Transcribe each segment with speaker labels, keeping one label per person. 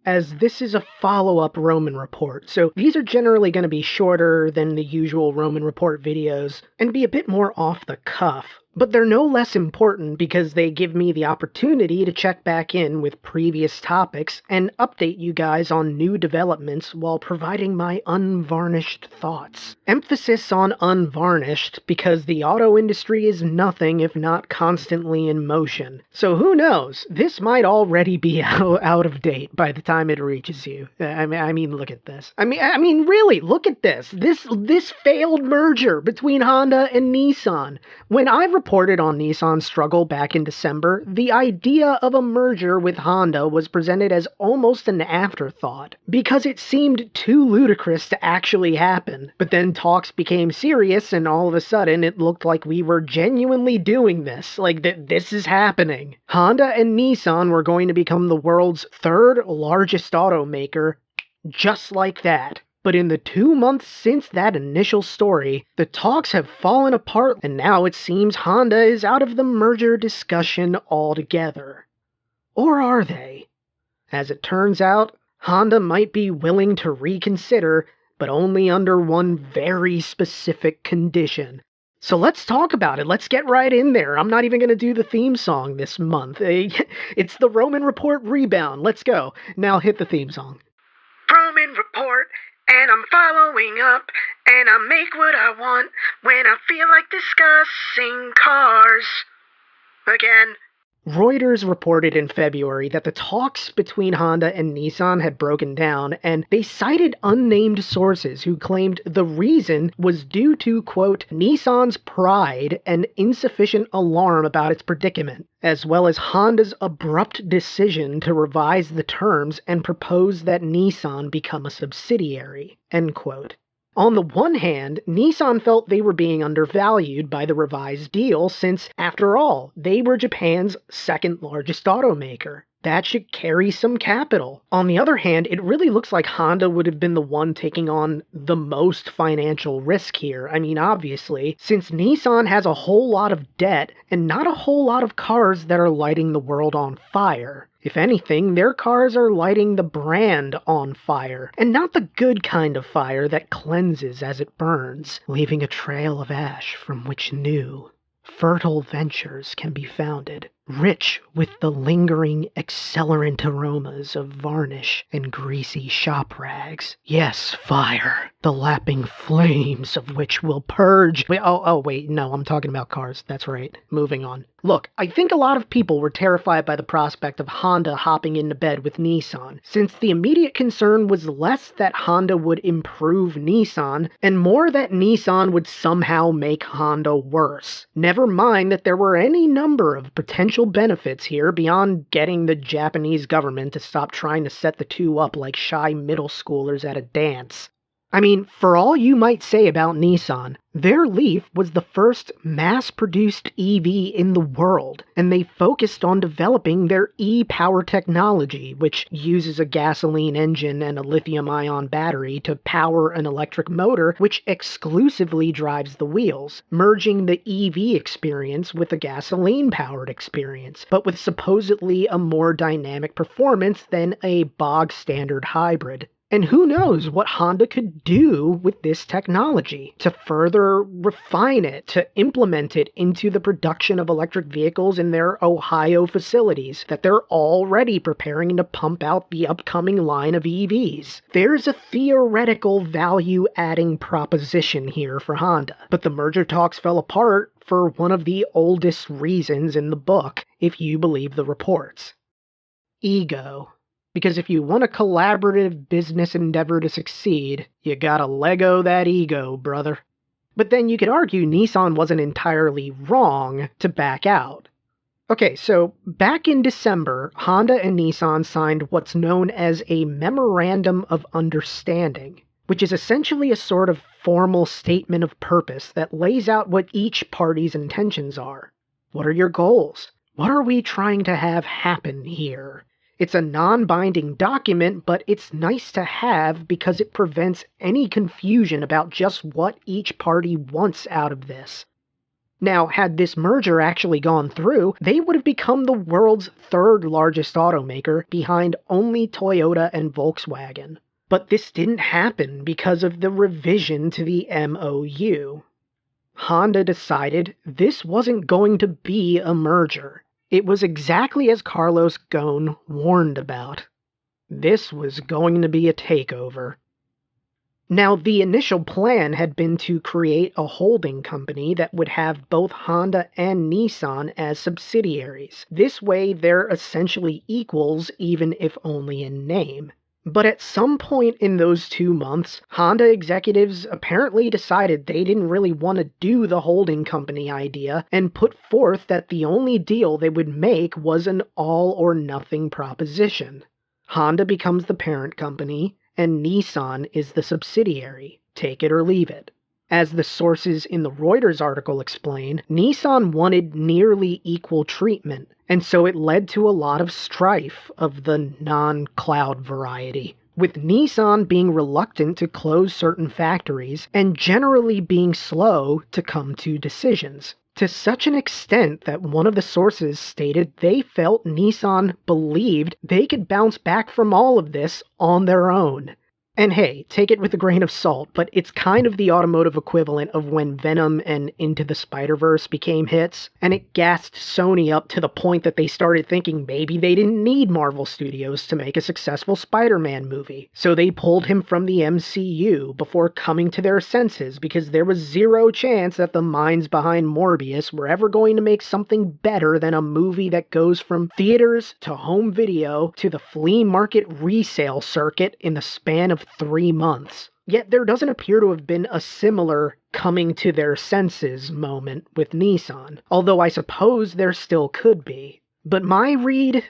Speaker 1: as this is a follow-up Roman report, so these are generally going to be shorter than the usual Roman report videos and be a bit more off the cuff. But they're no less important because they give me the opportunity to check back in with previous topics and update you guys on new developments while providing my unvarnished thoughts. Emphasis on unvarnished because the auto industry is nothing if not constantly in motion. So who knows? This might already be out of date by the time it reaches you. I mean, look at this. I mean, really, look at this. This failed merger between Honda and Nissan. When I reported on Nissan's struggle back in December, the idea of a merger with Honda was presented as almost an afterthought, because it seemed too ludicrous to actually happen. But then talks became serious, and all of a sudden it looked like we were genuinely doing this, like this is happening. Honda and Nissan were going to become the world's third largest automaker, just like that. But in the 2 months since that initial story, the talks have fallen apart, and now it seems Honda is out of the merger discussion altogether. Or are they? As it turns out, Honda might be willing to reconsider, but only under one very specific condition. So let's talk about it. Let's get right in there. I'm not even going to do the theme song this month. It's the Roman Report rebound. Let's go. Now hit the theme song. Roman Report. And I'm following up, and I make what I want when I feel like discussing cars again. Reuters reported in February that the talks between Honda and Nissan had broken down, and they cited unnamed sources who claimed the reason was due to, quote, Nissan's pride and insufficient alarm about its predicament, as well as Honda's abrupt decision to revise the terms and propose that Nissan become a subsidiary, end quote. On the one hand, Nissan felt they were being undervalued by the revised deal since, after all, they were Japan's second largest automaker. That should carry some capital. On the other hand, it really looks like Honda would have been the one taking on the most financial risk here. I mean, obviously, since Nissan has a whole lot of debt and not a whole lot of cars that are lighting the world on fire. If anything, their cars are lighting the brand on fire, and not the good kind of fire that cleanses as it burns, leaving a trail of ash from which new, fertile ventures can be founded, rich with the lingering accelerant aromas of varnish and greasy shop rags. Yes, fire, the lapping flames of which will purge... Wait, no, I'm talking about cars. That's right. Moving on. Look, I think a lot of people were terrified by the prospect of Honda hopping into bed with Nissan, since the immediate concern was less that Honda would improve Nissan, and more that Nissan would somehow make Honda worse. Never mind that there were any number of potential benefits here beyond getting the Japanese government to stop trying to set the two up like shy middle schoolers at a dance. I mean, for all you might say about Nissan, their Leaf was the first mass-produced EV in the world, and they focused on developing their e-power technology, which uses a gasoline engine and a lithium-ion battery to power an electric motor which exclusively drives the wheels, merging the EV experience with a gasoline-powered experience, but with supposedly a more dynamic performance than a bog-standard hybrid. And who knows what Honda could do with this technology to further refine it, to implement it into the production of electric vehicles in their Ohio facilities that they're already preparing to pump out the upcoming line of EVs. There's a theoretical value-adding proposition here for Honda, but the merger talks fell apart for one of the oldest reasons in the book, if you believe the reports. Ego. Because if you want a collaborative business endeavor to succeed, you gotta Lego that ego, brother. But then you could argue Nissan wasn't entirely wrong to back out. Okay, so back in December, Honda and Nissan signed what's known as a Memorandum of Understanding, which is essentially a sort of formal statement of purpose that lays out what each party's intentions are. What are your goals? What are we trying to have happen here? It's a non-binding document, but it's nice to have because it prevents any confusion about just what each party wants out of this. Now, had this merger actually gone through, they would have become the world's third largest automaker behind only Toyota and Volkswagen. But this didn't happen because of the revision to the MOU. Honda decided this wasn't going to be a merger. It was exactly as Carlos Ghosn warned about. This was going to be a takeover. Now, the initial plan had been to create a holding company that would have both Honda and Nissan as subsidiaries. This way, they're essentially equals, even if only in name. But at some point in those 2 months, Honda executives apparently decided they didn't really want to do the holding company idea and put forth that the only deal they would make was an all-or-nothing proposition. Honda becomes the parent company, and Nissan is the subsidiary. Take it or leave it. As the sources in the Reuters article explain, Nissan wanted nearly equal treatment, and so it led to a lot of strife of the non-cloud variety, with Nissan being reluctant to close certain factories and generally being slow to come to decisions. To such an extent that one of the sources stated they felt Nissan believed they could bounce back from all of this on their own. And hey, take it with a grain of salt, but it's kind of the automotive equivalent of when Venom and Into the Spider-Verse became hits, and it gassed Sony up to the point that they started thinking maybe they didn't need Marvel Studios to make a successful Spider-Man movie. So they pulled him from the MCU before coming to their senses because there was zero chance that the minds behind Morbius were ever going to make something better than a movie that goes from theaters to home video to the flea market resale circuit in the span of 3 months. Yet there doesn't appear to have been a similar coming to their senses moment with Nissan, although I suppose there still could be. But my read,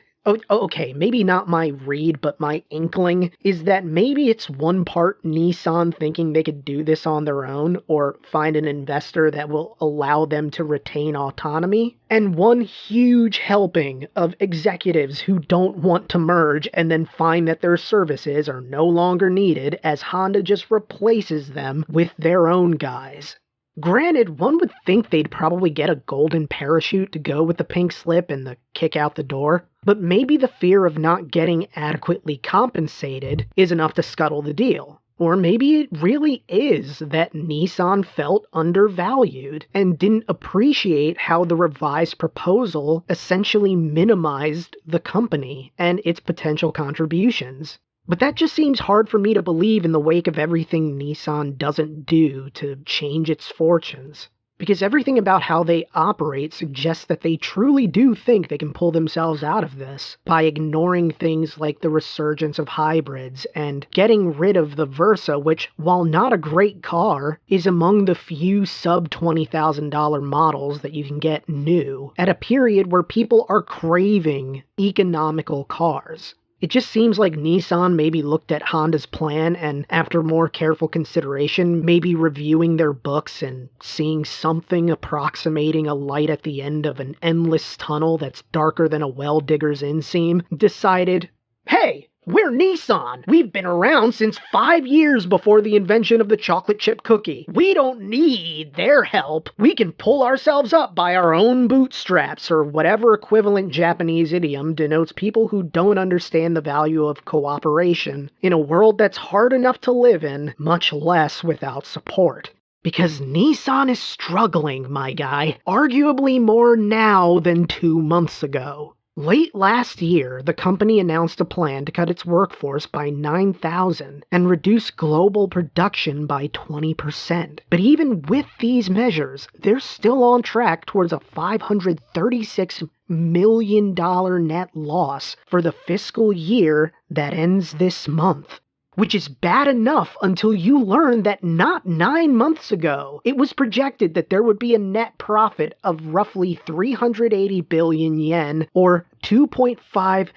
Speaker 1: okay, maybe not my read, but my inkling is that maybe it's one part Nissan thinking they could do this on their own or find an investor that will allow them to retain autonomy, and one huge helping of executives who don't want to merge and then find that their services are no longer needed as Honda just replaces them with their own guys. Granted, one would think they'd probably get a golden parachute to go with the pink slip and the kick out the door, but maybe the fear of not getting adequately compensated is enough to scuttle the deal. Or maybe it really is that Nissan felt undervalued and didn't appreciate how the revised proposal essentially minimized the company and its potential contributions. But that just seems hard for me to believe in the wake of everything Nissan doesn't do to change its fortunes. Because everything about how they operate suggests that they truly do think they can pull themselves out of this by ignoring things like the resurgence of hybrids and getting rid of the Versa, which, while not a great car, is among the few sub-$20,000 models that you can get new at a period where people are craving economical cars. It just seems like Nissan maybe looked at Honda's plan and, after more careful consideration, maybe reviewing their books and seeing something approximating a light at the end of an endless tunnel that's darker than a well digger's inseam, decided, hey, we're Nissan. We've been around since 5 years before the invention of the chocolate chip cookie. We don't need their help. We can pull ourselves up by our own bootstraps, or whatever equivalent Japanese idiom denotes people who don't understand the value of cooperation in a world that's hard enough to live in, much less without support. Because Nissan is struggling, my guy, arguably more now than 2 months ago. Late last year, the company announced a plan to cut its workforce by 9,000 and reduce global production by 20%. But even with these measures, they're still on track towards a $536 million net loss for the fiscal year that ends this month. Which is bad enough until you learn that not 9 months ago, it was projected that there would be a net profit of roughly 380 billion yen, or 2.5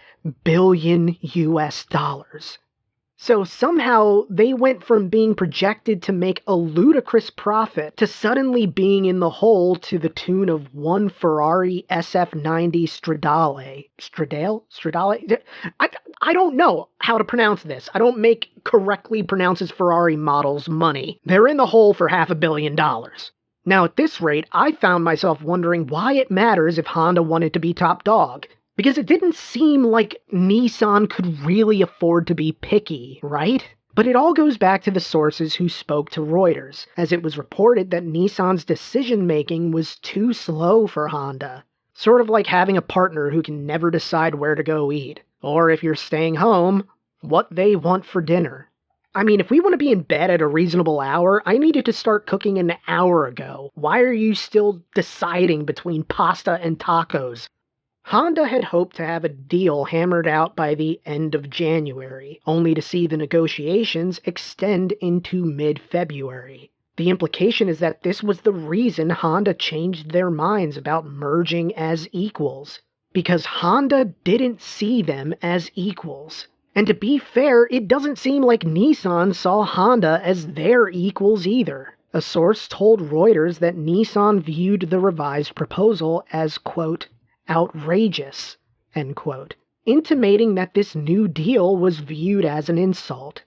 Speaker 1: billion US dollars. So somehow they went from being projected to make a ludicrous profit to suddenly being in the hole to the tune of one Ferrari SF90 Stradale. Stradale? I don't know how to pronounce this. I don't make correctly pronounces Ferrari models money. They're in the hole for $500 million. Now, at this rate, I found myself wondering why it matters if Honda wanted to be top dog. Because it didn't seem like Nissan could really afford to be picky, right? But it all goes back to the sources who spoke to Reuters, as it was reported that Nissan's decision-making was too slow for Honda. Sort of like having a partner who can never decide where to go eat. Or if you're staying home, what they want for dinner. I mean, if we want to be in bed at a reasonable hour, I needed to start cooking an hour ago. Why are you still deciding between pasta and tacos? Honda had hoped to have a deal hammered out by the end of January, only to see the negotiations extend into mid-February. The implication is that this was the reason Honda changed their minds about merging as equals, because Honda didn't see them as equals. And to be fair, it doesn't seem like Nissan saw Honda as their equals either. A source told Reuters that Nissan viewed the revised proposal as, quote, outrageous, end quote, intimating that this new deal was viewed as an insult.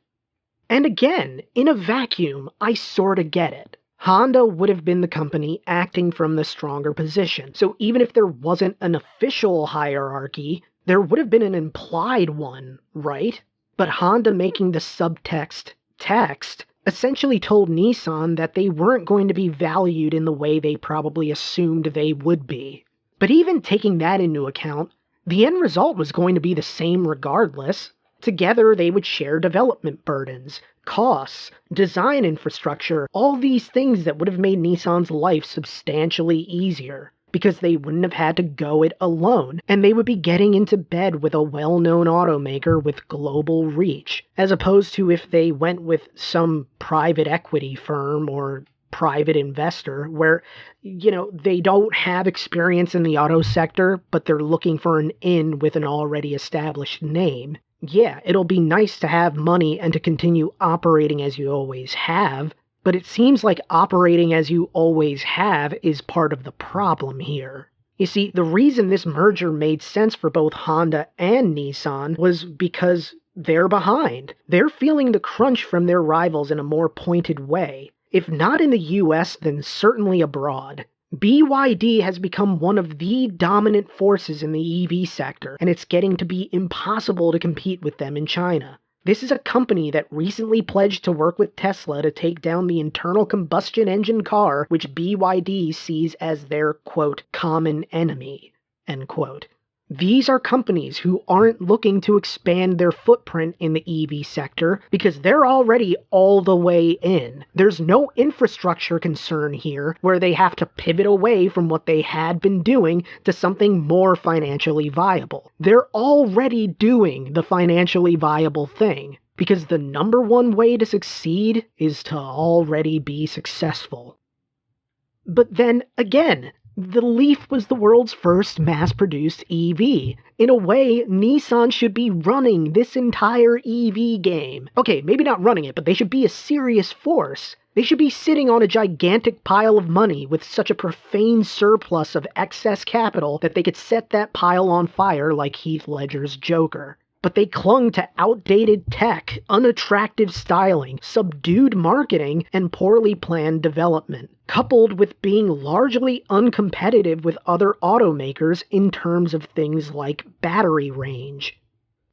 Speaker 1: And again, in a vacuum, I sorta get it. Honda would have been the company acting from the stronger position, so even if there wasn't an official hierarchy, there would have been an implied one, right? But Honda making the subtext text essentially told Nissan that they weren't going to be valued in the way they probably assumed they would be. But even taking that into account, the end result was going to be the same regardless. Together they would share development burdens, costs, design infrastructure, all these things that would have made Nissan's life substantially easier, because they wouldn't have had to go it alone, and they would be getting into bed with a well-known automaker with global reach, as opposed to if they went with some private equity firm or private investor where, they don't have experience in the auto sector, but they're looking for an in with an already established name. Yeah, it'll be nice to have money and to continue operating as you always have, but it seems like operating as you always have is part of the problem here. You see, the reason this merger made sense for both Honda and Nissan was because they're behind. They're feeling the crunch from their rivals in a more pointed way. If not in the US, then certainly abroad. BYD has become one of the dominant forces in the EV sector, and it's getting to be impossible to compete with them in China. This is a company that recently pledged to work with Tesla to take down the internal combustion engine car, which BYD sees as their, quote, common enemy, end quote. These are companies who aren't looking to expand their footprint in the EV sector because they're already all the way in. There's no infrastructure concern here where they have to pivot away from what they had been doing to something more financially viable. They're already doing the financially viable thing because the number one way to succeed is to already be successful. But then again, the Leaf was the world's first mass-produced EV. In a way, Nissan should be running this entire EV game. Okay, maybe not running it, but they should be a serious force. They should be sitting on a gigantic pile of money with such a profane surplus of excess capital that they could set that pile on fire like Heath Ledger's Joker. But they clung to outdated tech, unattractive styling, subdued marketing, and poorly planned development, coupled with being largely uncompetitive with other automakers in terms of things like battery range.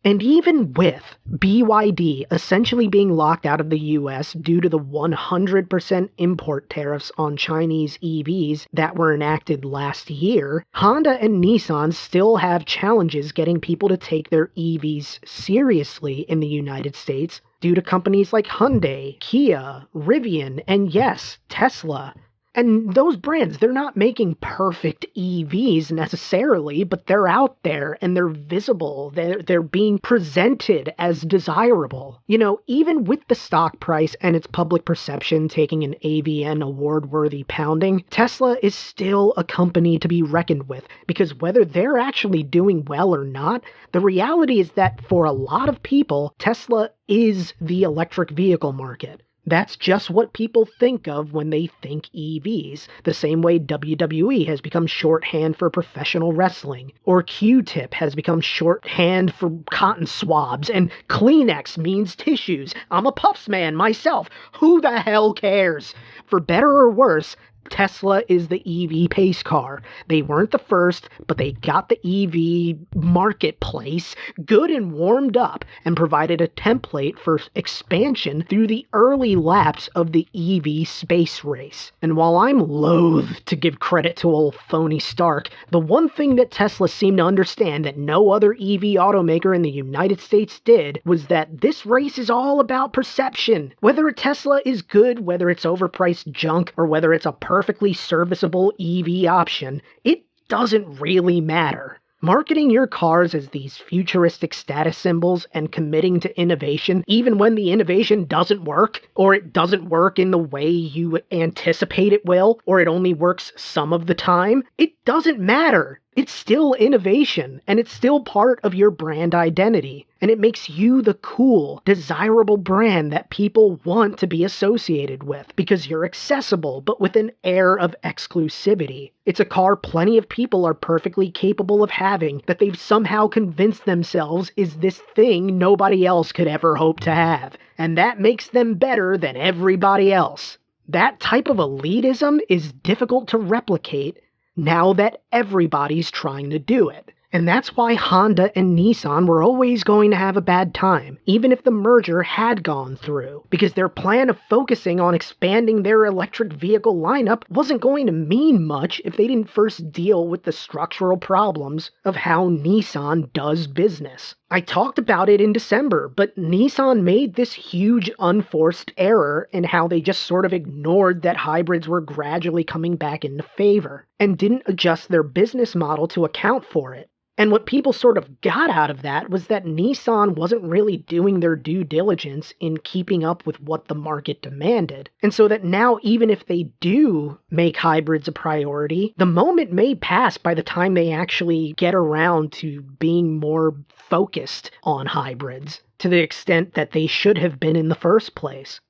Speaker 1: And even with BYD essentially being locked out of the US due to the 100% import tariffs on Chinese EVs that were enacted last year, Honda and Nissan still have challenges getting people to take their EVs seriously in the United States due to companies like Hyundai, Kia, Rivian, and yes, Tesla. And those brands, they're not making perfect EVs necessarily, but they're out there and they're visible. They're being presented as desirable. Even with the stock price and its public perception taking an AVN award-worthy pounding, Tesla is still a company to be reckoned with, because whether they're actually doing well or not, the reality is that for a lot of people, Tesla is the electric vehicle market. That's just what people think of when they think EVs, the same way WWE has become shorthand for professional wrestling, or Q-tip has become shorthand for cotton swabs, and Kleenex means tissues. I'm a Puffs man myself. Who the hell cares? For better or worse, Tesla is the EV pace car. They weren't the first, but they got the EV marketplace good and warmed up and provided a template for expansion through the early laps of the EV space race. And while I'm loath to give credit to old phony Stark, the one thing that Tesla seemed to understand that no other EV automaker in the United States did was that this race is all about perception. Whether a Tesla is good, whether it's overpriced junk, or whether it's a perfectly serviceable EV option, it doesn't really matter. Marketing your cars as these futuristic status symbols and committing to innovation, even when the innovation doesn't work, or it doesn't work in the way you anticipate it will, or it only works some of the time, it doesn't matter. It's still innovation, and it's still part of your brand identity, and it makes you the cool, desirable brand that people want to be associated with, because you're accessible, but with an air of exclusivity. It's a car plenty of people are perfectly capable of having, that they've somehow convinced themselves is this thing nobody else could ever hope to have, and that makes them better than everybody else. That type of elitism is difficult to replicate now that everybody's trying to do it. And that's why Honda and Nissan were always going to have a bad time, even if the merger had gone through, because their plan of focusing on expanding their electric vehicle lineup wasn't going to mean much if they didn't first deal with the structural problems of how Nissan does business. I talked about it in December, but Nissan made this huge unforced error in how they just sort of ignored that hybrids were gradually coming back into favor, and didn't adjust their business model to account for it. And what people sort of got out of that was that Nissan wasn't really doing their due diligence in keeping up with what the market demanded. And so that now, even if they do make hybrids a priority, the moment may pass by the time they actually get around to being more focused on hybrids, to the extent that they should have been in the first place.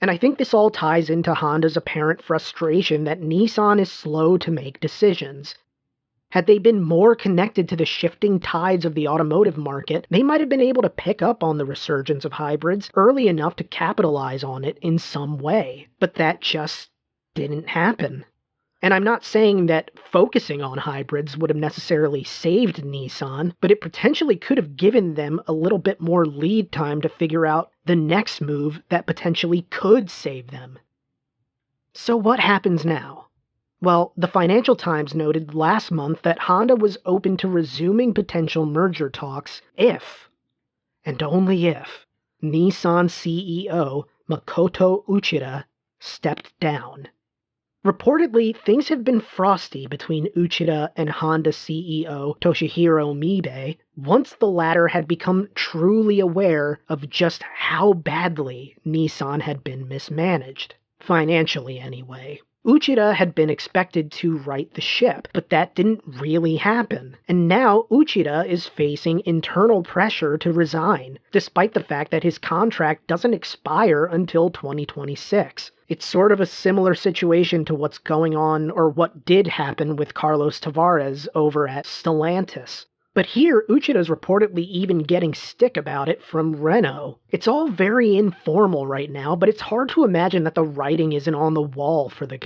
Speaker 1: And I think this all ties into Honda's apparent frustration that Nissan is slow to make decisions. Had they been more connected to the shifting tides of the automotive market, they might have been able to pick up on the resurgence of hybrids early enough to capitalize on it in some way. But that just didn't happen. And I'm not saying that focusing on hybrids would have necessarily saved Nissan, but it potentially could have given them a little bit more lead time to figure out the next move that potentially could save them. So what happens now? Well, the Financial Times noted last month that Honda was open to resuming potential merger talks if, and only if, Nissan CEO Makoto Uchida stepped down. Reportedly, things have been frosty between Uchida and Honda CEO Toshihiro Mibe once the latter had become truly aware of just how badly Nissan had been mismanaged. Financially, anyway. Uchida had been expected to right the ship, but that didn't really happen. And now Uchida is facing internal pressure to resign, despite the fact that his contract doesn't expire until 2026. It's sort of a similar situation to what's going on, or what did happen with Carlos Tavares over at Stellantis. But here, Uchida's reportedly even getting stick about it from Renault. It's all very informal right now, but it's hard to imagine that the writing isn't on the wall for the...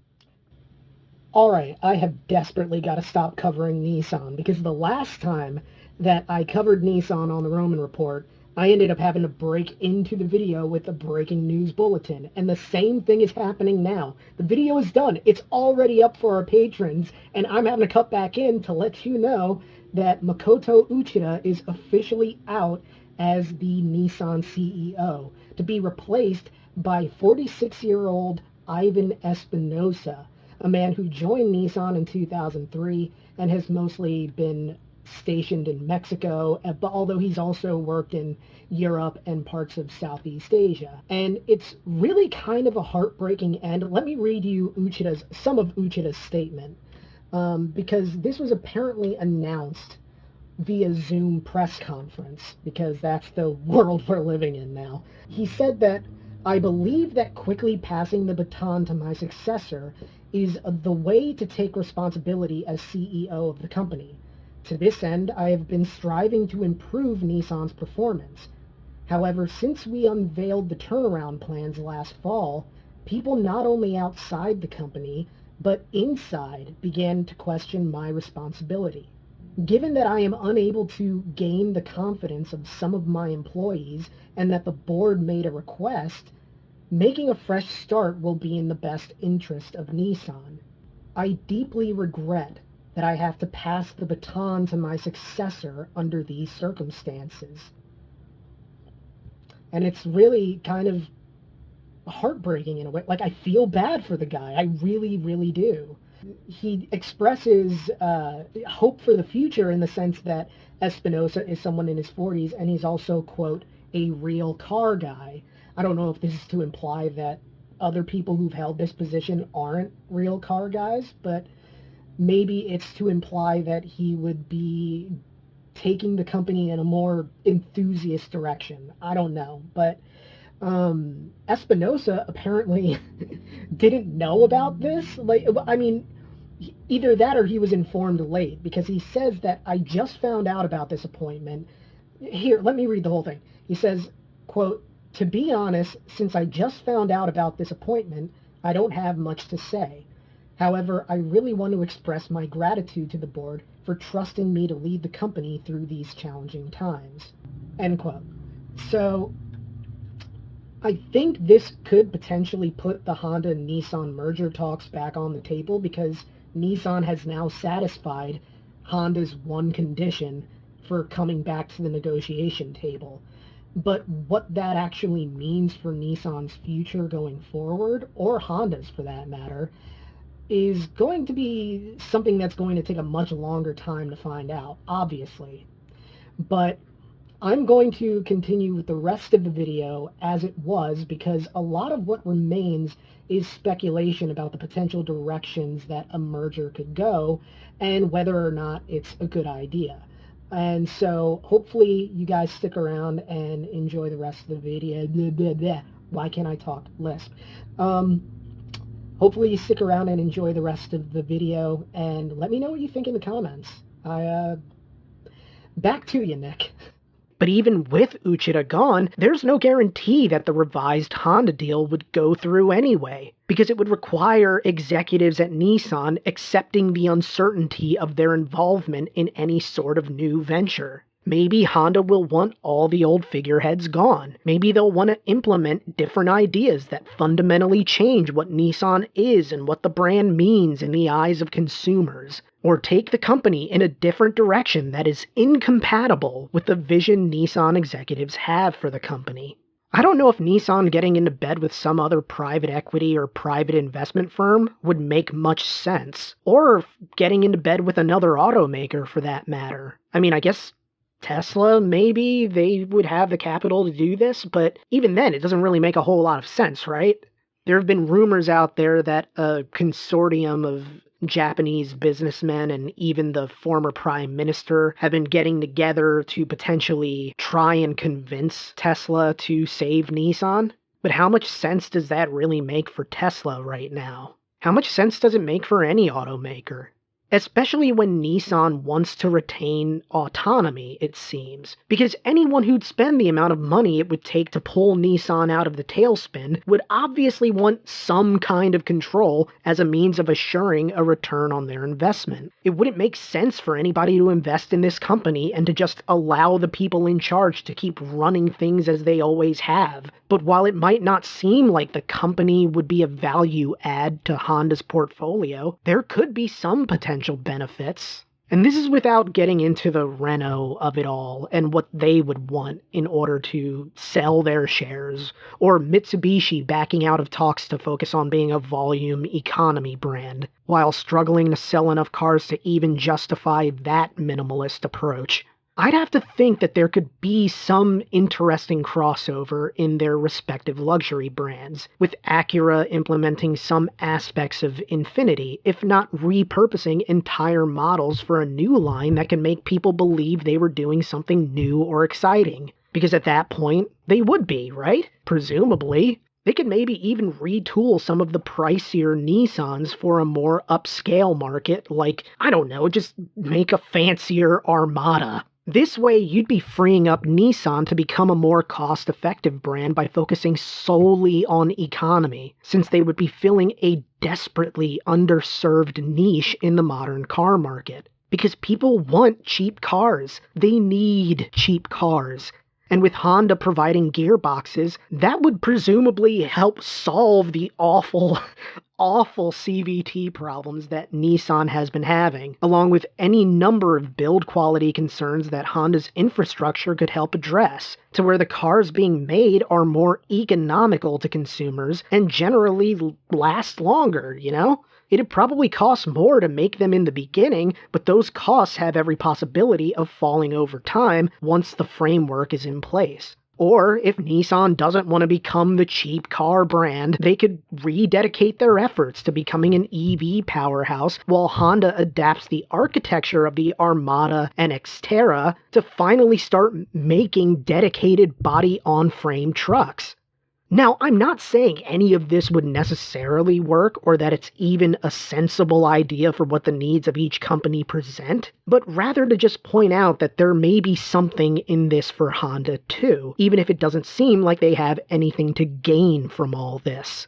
Speaker 1: Alright, I have desperately got to stop covering Nissan, because the last time that I covered Nissan on the Roman Report, I ended up having to break into the video with a breaking news bulletin, and the same thing is happening now. The video is done. It's already up for our patrons, and I'm having to cut back in to let you know that Makoto Uchida is officially out as the Nissan CEO, to be replaced by 46-year-old Ivan Espinosa, a man who joined Nissan in 2003 and has mostly been stationed in Mexico, but although he's also worked in Europe and parts of Southeast Asia. And it's really kind of a heartbreaking end. Let me read you some of Uchida's statement, because this was apparently announced via Zoom press conference, because that's the world we're living in now. He said that, "I believe that quickly passing the baton to my successor is the way to take responsibility as CEO of the company. To this end, I have been striving to improve Nissan's performance. However, since we unveiled the turnaround plans last fall, people not only outside the company, but inside began to question my responsibility. Given that I am unable to gain the confidence of some of my employees and that the board made a request, making a fresh start will be in the best interest of Nissan. I deeply regret that I have to pass the baton to my successor under these circumstances. And it's really kind of heartbreaking in a way. Like, I feel bad for the guy. I really, really do. He expresses hope for the future in the sense that Espinosa is someone in his 40s and he's also, quote, a real car guy. I don't know if this is to imply that other people who've held this position aren't real car guys, but maybe it's to imply that he would be taking the company in a more enthusiast direction. I don't know, but Espinosa apparently didn't know about this. Like, I mean, either that or he was informed late because he says that I just found out about this appointment. Here, let me read the whole thing. He says, quote, "To be honest, since I just found out about this appointment, I don't have much to say. However, I really want to express my gratitude to the board for trusting me to lead the company through these challenging times." End quote. So I think this could potentially put the Honda and Nissan merger talks back on the table because Nissan has now satisfied Honda's one condition for coming back to the negotiation table. But what that actually means for Nissan's future going forward, or Honda's for that matter, is going to be something that's going to take a much longer time to find out, obviously. But I'm going to continue with the rest of the video as it was because a lot of what remains is speculation about the potential directions that a merger could go and whether or not it's a good idea. And so hopefully you guys stick around and enjoy the rest of the video. Blah, blah, blah. Why can't I talk? Lisp. Hopefully you stick around and enjoy the rest of the video and let me know what you think in the comments. Back to you, Nick. But even with Uchida gone, there's no guarantee that the revised Honda deal would go through anyway, because it would require executives at Nissan accepting the uncertainty of their involvement in any sort of new venture. Maybe Honda will want all the old figureheads gone. Maybe they'll want to implement different ideas that fundamentally change what Nissan is and what the brand means in the eyes of consumers. Or take the company in a different direction that is incompatible with the vision Nissan executives have for the company. I don't know if Nissan getting into bed with some other private equity or private investment firm would make much sense. Or getting into bed with another automaker for that matter. I mean, I guess Tesla, maybe they would have the capital to do this, but even then, it doesn't really make a whole lot of sense, right? There have been rumors out there that a consortium of Japanese businessmen and even the former prime minister have been getting together to potentially try and convince Tesla to save Nissan. But how much sense does that really make for Tesla right now? How much sense does it make for any automaker? Especially when Nissan wants to retain autonomy, it seems. Because anyone who'd spend the amount of money it would take to pull Nissan out of the tailspin would obviously want some kind of control as a means of assuring a return on their investment. It wouldn't make sense for anybody to invest in this company and to just allow the people in charge to keep running things as they always have. But while it might not seem like the company would be a value add to Honda's portfolio, there could be some potential benefits. And this is without getting into the Renault of it all and what they would want in order to sell their shares, or Mitsubishi backing out of talks to focus on being a volume economy brand, while struggling to sell enough cars to even justify that minimalist approach. I'd have to think that there could be some interesting crossover in their respective luxury brands, with Acura implementing some aspects of Infiniti, if not repurposing entire models for a new line that can make people believe they were doing something new or exciting. Because at that point, they would be, right? Presumably. They could maybe even retool some of the pricier Nissans for a more upscale market, like, I don't know, just make a fancier Armada. This way, you'd be freeing up Nissan to become a more cost-effective brand by focusing solely on economy, since they would be filling a desperately underserved niche in the modern car market. Because people want cheap cars. They need cheap cars. And with Honda providing gearboxes, that would presumably help solve the awful, awful CVT problems that Nissan has been having, along with any number of build quality concerns that Honda's infrastructure could help address, to where the cars being made are more economical to consumers and generally last longer, you know? It'd probably cost more to make them in the beginning, but those costs have every possibility of falling over time once the framework is in place. Or, if Nissan doesn't want to become the cheap car brand, they could rededicate their efforts to becoming an EV powerhouse while Honda adapts the architecture of the Armada and Xterra to finally start making dedicated body-on-frame trucks. Now, I'm not saying any of this would necessarily work or that it's even a sensible idea for what the needs of each company present, but rather to just point out that there may be something in this for Honda too, even if it doesn't seem like they have anything to gain from all this.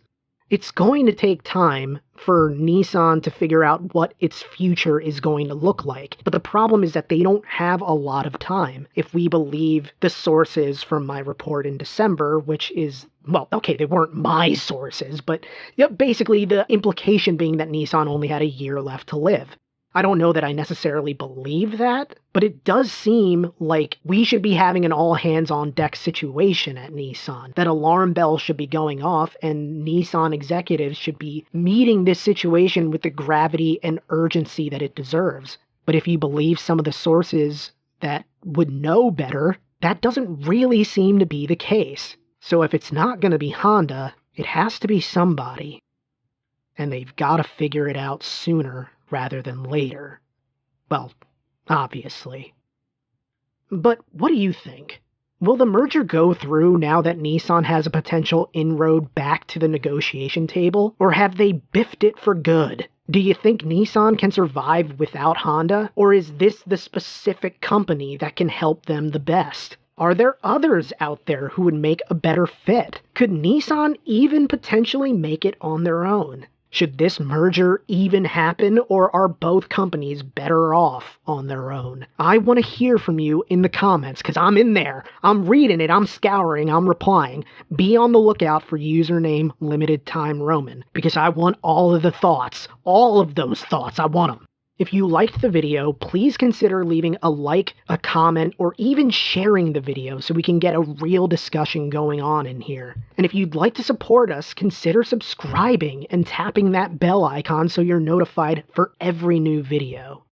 Speaker 1: It's going to take time for Nissan to figure out what its future is going to look like, but the problem is that they don't have a lot of time, if we believe the sources from my report in December, which is, well, okay, they weren't my sources, but basically the implication being that Nissan only had a year left to live. I don't know that I necessarily believe that, but it does seem like we should be having an all-hands-on-deck situation at Nissan, that alarm bells should be going off, and Nissan executives should be meeting this situation with the gravity and urgency that it deserves. But if you believe some of the sources that would know better, that doesn't really seem to be the case. So if it's not going to be Honda, it has to be somebody. And they've got to figure it out sooner rather than later. Well, obviously. But what do you think? Will the merger go through now that Nissan has a potential inroad back to the negotiation table, or have they biffed it for good? Do you think Nissan can survive without Honda, or is this the specific company that can help them the best? Are there others out there who would make a better fit? Could Nissan even potentially make it on their own? Should this merger even happen, or are both companies better off on their own? I want to hear from you in the comments, because I'm in there. I'm reading it, I'm scouring, I'm replying. Be on the lookout for username LimitedTimeRoman, because I want all of the thoughts. All of those thoughts, I want them. If you liked the video, please consider leaving a like, a comment, or even sharing the video so we can get a real discussion going on in here. And if you'd like to support us, consider subscribing and tapping that bell icon so you're notified for every new video.